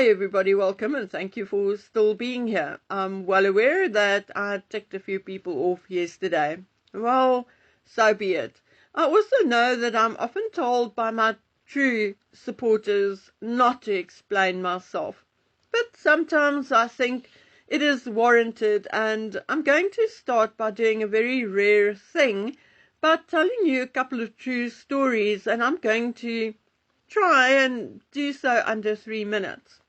Hi everybody, welcome and thank you for still being here. I'm well aware that I ticked a few people off yesterday. Well, so be it. I also know that I'm often told by my true supporters not to explain myself. But sometimes I think it is warranted, and I'm going to start by doing a very rare thing by telling you a couple of true stories, and I'm going to try and do so under 3 minutes.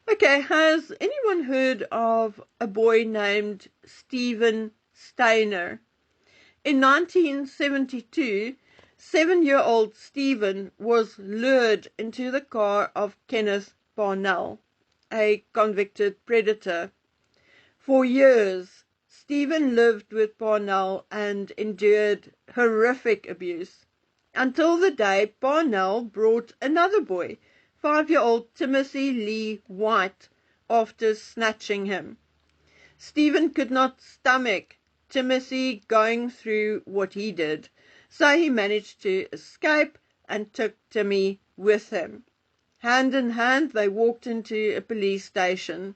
Okay, has anyone heard of a boy named Stephen Steiner? In 1972, 7-year-old Stephen was lured into the car of Kenneth Parnell, a convicted predator. For years, Stephen lived with Parnell and endured horrific abuse, until the day Parnell brought another boy, 5-year-old Timothy Lee White, after snatching him. Stephen could not stomach Timothy going through what he did, so he managed to escape and took Timmy with him. Hand in hand, they walked into a police station.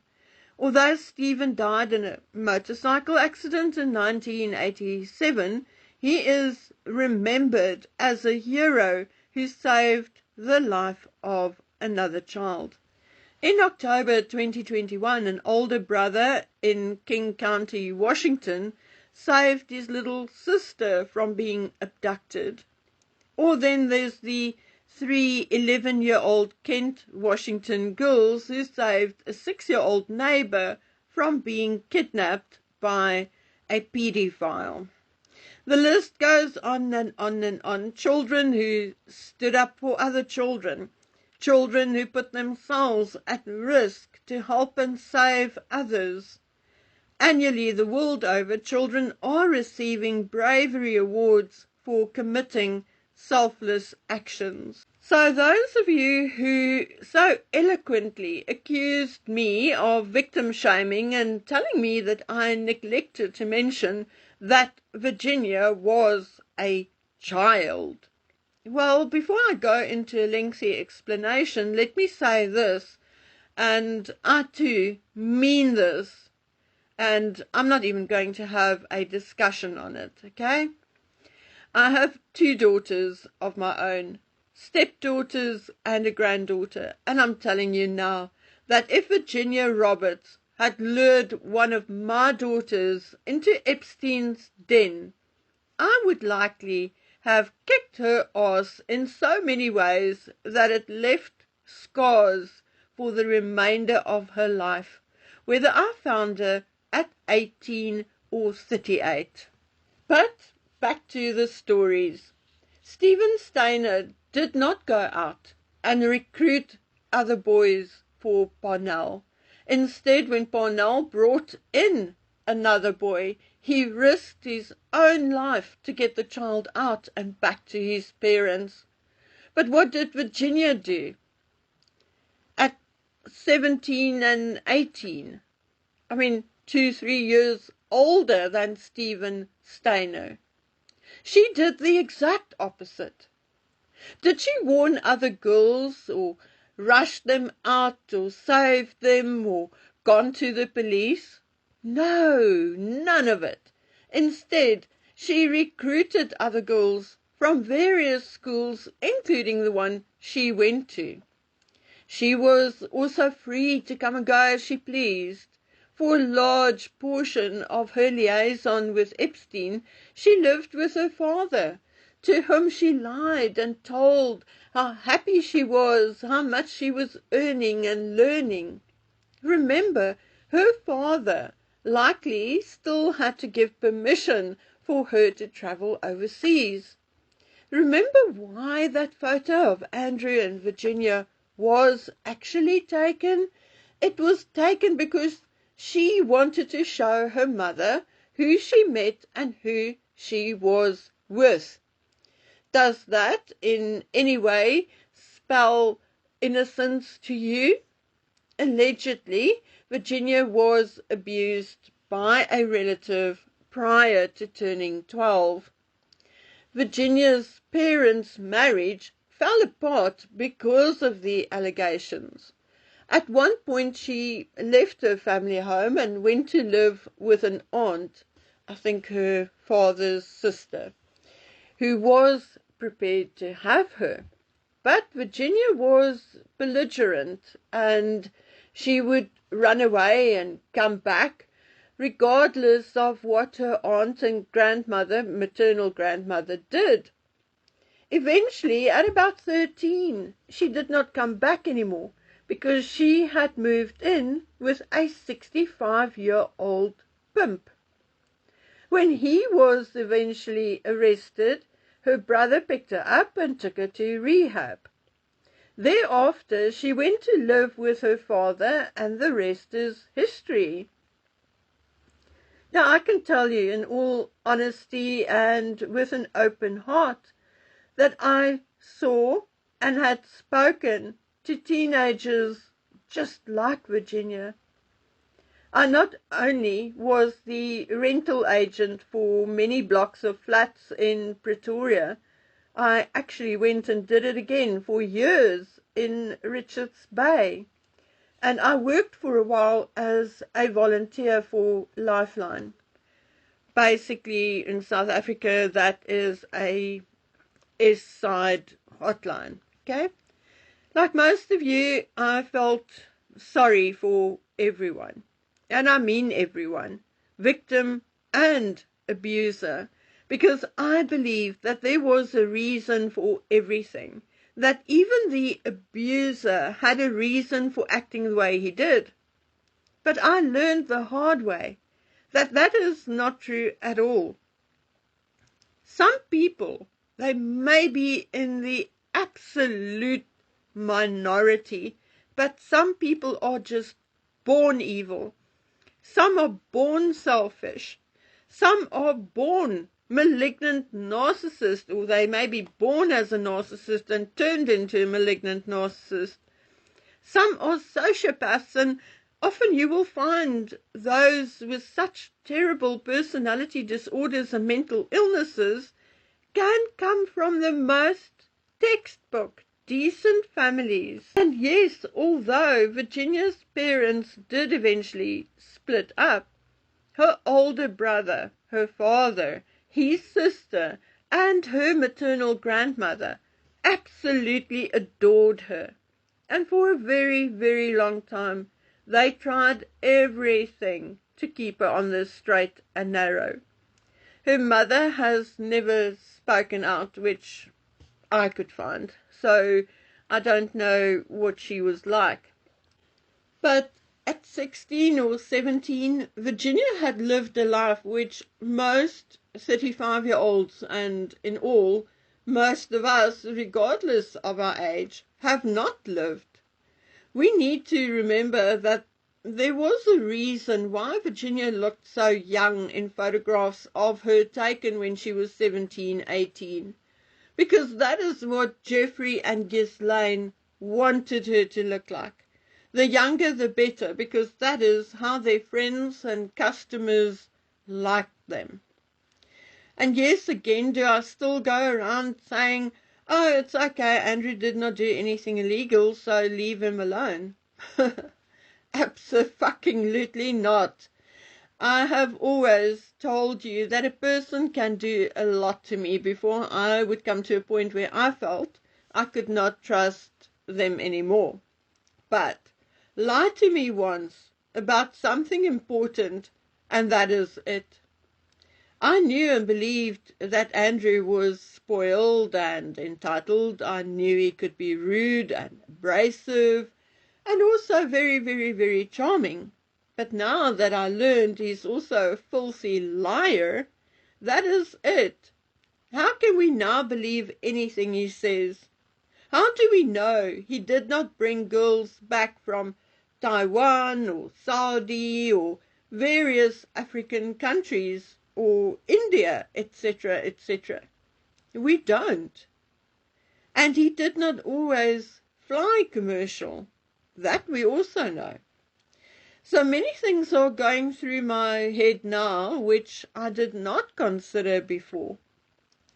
Although Stephen died in a motorcycle accident in 1987, he is remembered as a hero who saved the life of another child. In October 2021, an older brother in King County, Washington, saved his little sister from being abducted. Or then there's the 3 11-year-old Kent, Washington girls who saved a 6-year-old neighbor from being kidnapped by a pedophile. The list goes on and on and on. Children who stood up for other children. Children who put themselves at risk to help and save others. Annually, the world over, children are receiving bravery awards for committing selfless actions. So those of you who so eloquently accused me of victim shaming and telling me that I neglected to mention that Virginia was a child. Well, before I go into a lengthy explanation, let me say this, and I too mean this, and I'm not even going to have a discussion on it, okay? I have 2 daughters of my own, stepdaughters and a granddaughter, and I'm telling you now that if Virginia Roberts had lured one of my daughters into Epstein's den, I would likely have kicked her ass in so many ways that it left scars for the remainder of her life, whether I found her at 18 or 38. But back to the stories. Stephen Steiner did not go out and recruit other boys for Parnell. Instead, when Parnell brought in another boy, he risked his own life to get the child out and back to his parents. But what did Virginia do? At 17 and 18, 2-3 years older than Stephen Steiner, she did the exact opposite. Did she warn other girls or rush them out or save them or gone to the police? No, none of it. Instead, she recruited other girls from various schools, including the one she went to. She was also free to come and go as she pleased. For a large portion of her liaison with Epstein, she lived with her father, to whom she lied and told how happy she was, how much she was earning and learning. Remember, her father likely still had to give permission for her to travel overseas. Remember why that photo of Andrew and Virginia was actually taken? It was taken because she wanted to show her mother who she met and who she was with. Does that in any way spell innocence to you? Allegedly, Virginia was abused by a relative prior to turning 12. Virginia's parents' marriage fell apart because of the allegations. At one point, she left her family home and went to live with an aunt, I think her father's sister, who was prepared to have her. But Virginia was belligerent, and she would run away and come back, regardless of what her aunt and grandmother, maternal grandmother, did. Eventually, at about 13, she did not come back anymore because she had moved in with a 65-year-old pimp. When he was eventually arrested, her brother picked her up and took her to rehab. Thereafter, she went to live with her father, and the rest is history. Now, I can tell you in all honesty and with an open heart that I saw and had spoken to teenagers just like Virginia. I not only was the rental agent for many blocks of flats in Pretoria, I actually went and did it again for years in Richards Bay. And I worked for a while as a volunteer for Lifeline. Basically, in South Africa, that is a East Side hotline. Okay? Like most of you, I felt sorry for everyone. And I mean everyone, victim and abuser, because I believe that there was a reason for everything, that even the abuser had a reason for acting the way he did. But I learned the hard way that that is not true at all. Some people, they may be in the absolute minority, but some people are just born evil. Some are born selfish. Some are born malignant narcissist, or they may be born as a narcissist and turned into a malignant narcissist. Some are sociopaths, and often you will find those with such terrible personality disorders and mental illnesses can come from the most textbook decent families. And yes, although Virginia's parents did eventually split up, her older brother, her father, his sister, and her maternal grandmother absolutely adored her. And for a very, very long time, they tried everything to keep her on the straight and narrow. Her mother has never spoken out, which I could find, so I don't know what she was like. But at 16 or 17, Virginia had lived a life which most 35-year-olds, and in all, most of us, regardless of our age, have not lived. We need to remember that there was a reason why Virginia looked so young in photographs of her taken when she was 17, 18. Because that is what Jeffrey and Ghislaine wanted her to look like. The younger the better, because that is how their friends and customers liked them. And yes, again, do I still go around saying, oh, it's okay, Andrew did not do anything illegal, so leave him alone? Abso-fucking-lutely not. I have always told you that a person can do a lot to me before I would come to a point where I felt I could not trust them anymore. But lie to me once about something important, and that is it. I knew and believed that Andrew was spoiled and entitled. I knew he could be rude and abrasive and also very, very, very charming. But now that I learned he's also a filthy liar, that is it. How can we now believe anything he says? How do we know he did not bring girls back from Taiwan or Saudi or various African countries or India, etc., etc.? We don't. And he did not always fly commercial. That we also know. So many things are going through my head now which I did not consider before.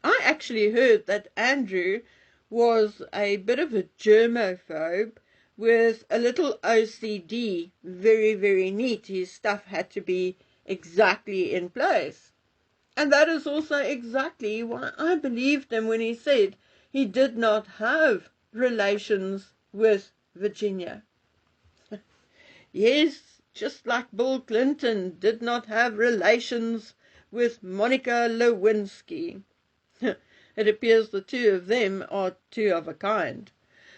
I actually heard that Andrew was a bit of a germaphobe, with a little OCD, very, very neat. His stuff had to be exactly in place. And that is also exactly why I believed him when he said he did not have relations with Virginia. Yes, just like Bill Clinton did not have relations with Monica Lewinsky. It appears the two of them are two of a kind.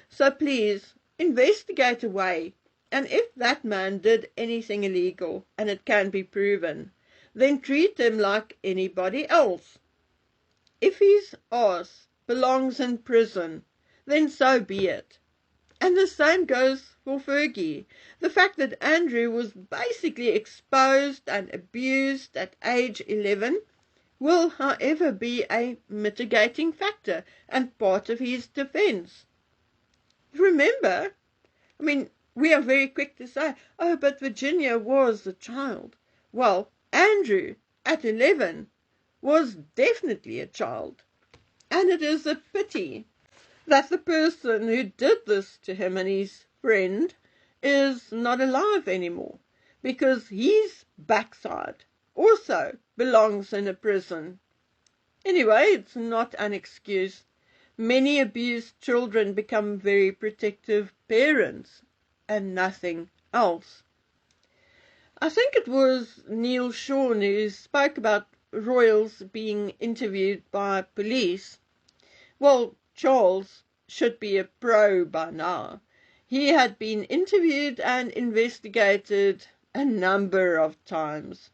So please, investigate away, and if that man did anything illegal, and it can be proven, then treat him like anybody else. If his arse belongs in prison, then so be it. And the same goes for Fergie. The fact that Andrew was basically exposed and abused at age 11 will, however, be a mitigating factor and part of his defense. Remember, we are very quick to say, oh, but Virginia was a child. Well, Andrew, at 11, was definitely a child. And it is a pity that the person who did this to him and his friend is not alive anymore, because his backside also belongs in a prison. Anyway, it's not an excuse. Many abused children become very protective parents and nothing else. I think it was Neil Sean who spoke about royals being interviewed by police. Well, Charles should be a pro by now. He had been interviewed and investigated a number of times.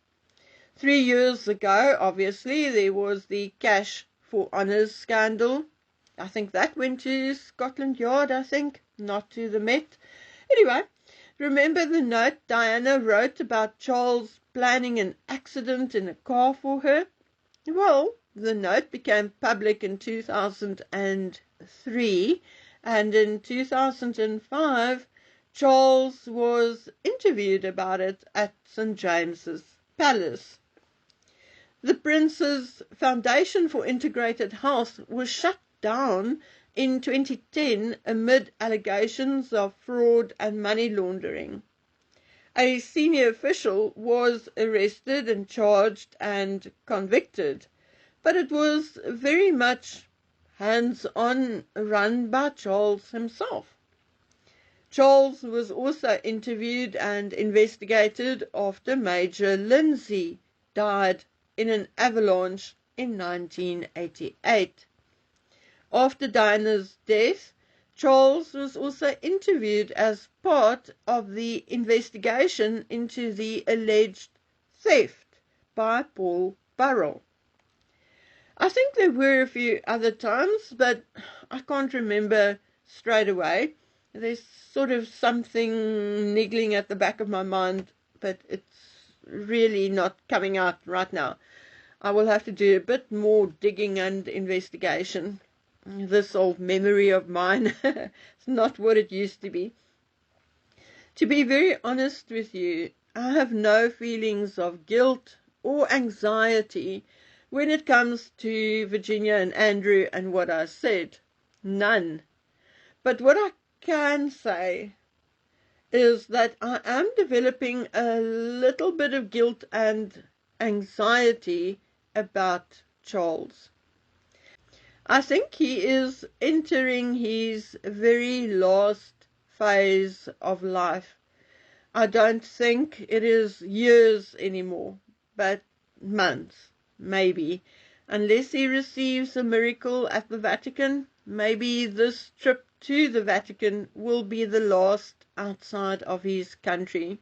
3 years ago, obviously, there was the Cash for Honours scandal. I think that went to Scotland Yard, not to the Met. Anyway, remember the note Diana wrote about Charles planning an accident in a car for her? Well, the note became public in 2003, and in 2005, Charles was interviewed about it at St. James's Palace. The Prince's Foundation for Integrated Health was shut down in 2010 amid allegations of fraud and money laundering. A senior official was arrested and charged and convicted, but it was very much hands-on run by Charles himself. Charles was also interviewed and investigated after Major Lindsay died in an avalanche in 1988. After Diana's death, Charles was also interviewed as part of the investigation into the alleged theft by Paul Burrell. I think there were a few other times, but I can't remember straight away. There's sort of something niggling at the back of my mind, but it's really not coming out right now. I will have to do a bit more digging and investigation. This old memory of mine is not what it used to be. To be very honest with you, I have no feelings of guilt or anxiety when it comes to Virginia and Andrew and what I said. None. But what I can say is that I am developing a little bit of guilt and anxiety about Charles. I think he is entering his very last phase of life. I don't think it is years anymore, but months, maybe. Unless he receives a miracle at the Vatican, maybe this trip to the Vatican will be the last outside of his country.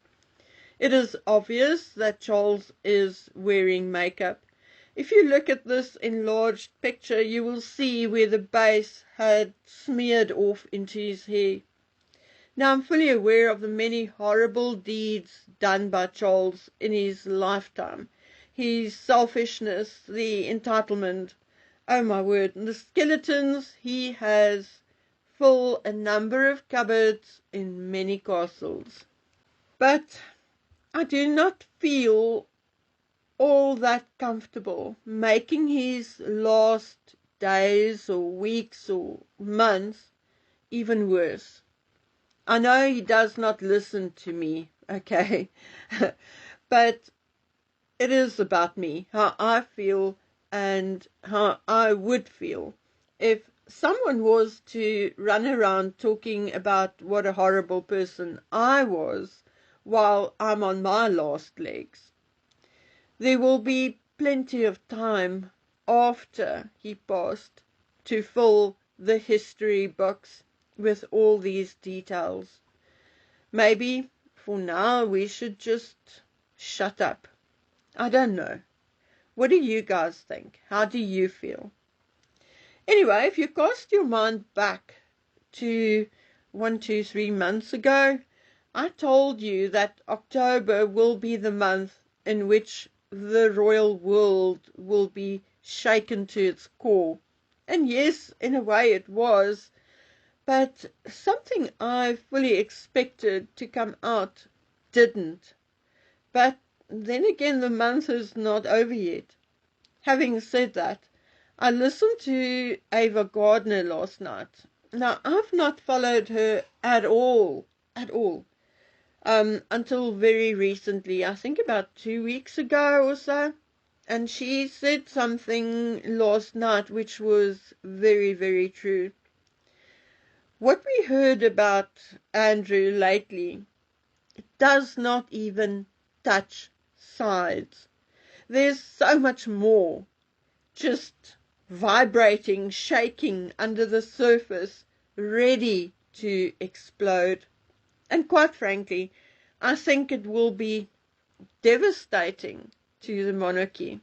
It is obvious that Charles is wearing makeup. If you look at this enlarged picture, you will see where the base had smeared off into his hair. Now, I'm fully aware of the many horrible deeds done by Charles in his lifetime. His selfishness, the entitlement, oh my word, and the skeletons he has fill a number of cupboards in many castles. But I do not feel all that comfortable making his last days or weeks or months even worse. I know he does not listen to me, okay? But it is about me, how I feel and how I would feel if someone was to run around talking about what a horrible person I was while I'm on my last legs. There will be plenty of time after he passed to fill the history books with all these details. Maybe for now we should just shut up. I don't know. What do you guys think? How do you feel? Anyway, if you cast your mind back to 3 months ago, I told you that October will be the month in which the royal world will be shaken to its core. And yes, in a way it was, but something I fully expected to come out didn't. But then again, the month is not over yet. Having said that, I listened to Ava Gardner last night. Now, I've not followed her at all, until very recently, I think about 2 weeks ago or so. And she said something last night which was very, very true. What we heard about Andrew lately does not even touch sides. There's so much more just vibrating, shaking under the surface, ready to explode. And quite frankly, I think it will be devastating to the monarchy.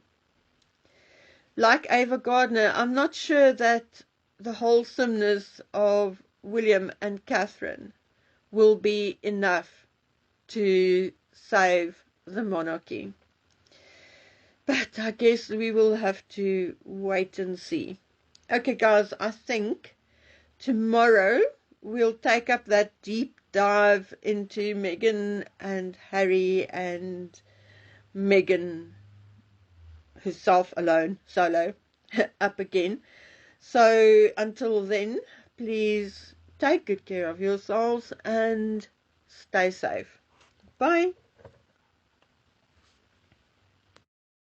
Like Ava Gardner, I'm not sure that the wholesomeness of William and Catherine will be enough to save the monarchy. But I guess we will have to wait and see. Okay, guys, I think tomorrow we'll take up that deep dive into Meghan and Harry and Meghan herself alone, solo, up again. So until then, please take good care of yourselves and stay safe. Bye.